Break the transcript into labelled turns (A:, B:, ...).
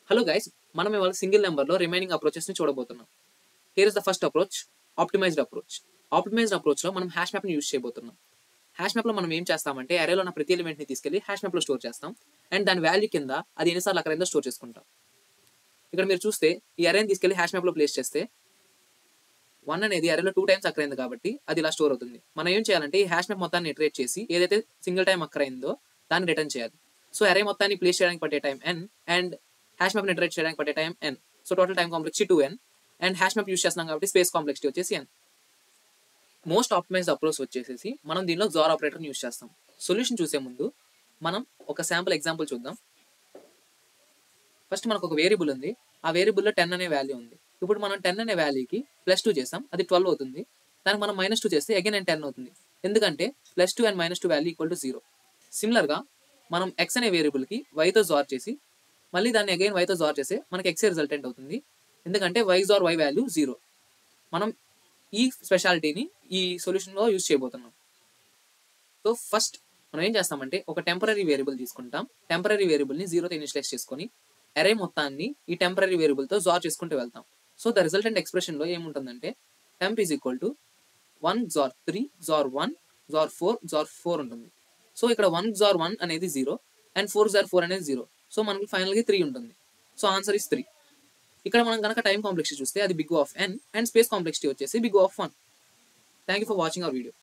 A: Hello guys, మనం ఇవాళ single నెంబర్లో రిమైనింగ్ అప్రోచెస్ని చూడబోతున్నాం. Here is the first approach, optimised approach. Optimised అప్రోచ్లో మనం హ్యాష్ మ్యాప్ని యూజ్ చేయబోతున్నాం. హ్యాష్ మ్యాప్లో మనం ఏం చేస్తామంటే అరేలో ఉన్న ప్రతి ఎలిమెంట్ని తీసుకెళ్లి హ్యాష్ మ్యాప్లో స్టోర్ చేస్తాం అండ్ దాని వాల్యూ కింద అది ఎన్నిసార్లు అక్కడైందో స్టోర్ చేసుకుంటాం. ఇక్కడ మీరు చూస్తే ఈ అరేని తీసుకెళ్లి హ్యాష్ మ్యాప్లో ప్లేస్ చేస్తే 1 అనేది అరేలో 2 టైమ్స్ అక్కరైంది కాబట్టి అది ఇలా స్టోర్ అవుతుంది. మనం ఏం చేయాలంటే ఈ హ్యాష్ మ్యాప్ మొత్తాన్ని ఇటరేట్ చేసి ఏదైతే సింగిల్ టైం అక్కరైందో దాన్ని రిటర్న్ చేయాలి. సో అరే మొత్తాన్ని ప్లేస్ చేయడానికి పట్టే టైం n అండ్ హ్యాష్ మ్యాప్ని ఇటరేట్ చేయడానికి పట్టే time n. So total time complexity 2n and hash map use చేస్తున్నాం కాబట్టి స్పేస్ కాంప్లెక్సిటీ వచ్చేసి n. మోస్ట్ ఆప్టిమైజ్డ్ అప్రోచ్ వచ్చేసి మనం దీనిలో XOR ఆపరేటర్ని యూస్ చేస్తాం. సొల్యూషన్ చూసే ముందు మనం ఒక శాంపుల్ ఎగ్జాంపుల్ చూద్దాం. ఫస్ట్ మనకు ఒక వేరియబుల్ ఉంది, ఆ వేరియబుల్లో 10 అనే వాల్యూ ఉంది. ఇప్పుడు మనం 10 అనే వాల్యూకి +2 చేస్తాం, అది 12 అవుతుంది. దానికి మనం -2 చేస్తే అగైన్ 10 అవుతుంది, ఎందుకంటే +2 అండ్ -2 వాల్యూ ఈక్వల్ టు 0. సిమిలర్గా మనం x అనే వేరియబుల్కి yతో జార్ చేసి మళ్ళీ దాన్ని అగైన్ yతో జార్ చేస్తే మనకి x రిజల్టెంట్ అవుతుంది, ఎందుకంటే y జార్ y వాల్యూ 0. మనం ఈ స్పెషాలిటీని ఈ సొల్యూషన్లో యూజ్ చేయబోతున్నాం. సో ఫస్ట్ మనం ఏం చేస్తామంటే ఒక టెంపరీ వేరియబుల్ తీసుకుంటాం. టెంపరీ వేరియబుల్ని 0తో ఇనిషియలైజ్ చేసుకొని అరే మొత్తాన్ని ఈ టెంపరీ వేరియబుల్తో జార్ చేసుకుంటూ వెళ్తాం. సో ద రిజల్టెంట్ ఎక్స్ప్రెషన్లో ఏముంటుందంటే temp is equal to 1 XOR 3 XOR 1 XOR 4 XOR 4 ఉంటుంది. సో ఇక్కడ 1 XOR 1 అనేది 0 అండ్ 4 XOR 4 అనేది 0. సో మనకి ఫైనల్గా 3 ఉంటుంది. So answer is 3. ఇక్కడ మనం కనుక టైం కాంప్లెక్సిటీ చూస్తే అది big O of n and space complexity వచ్చేసి big O of 1. Thank you for watching our video.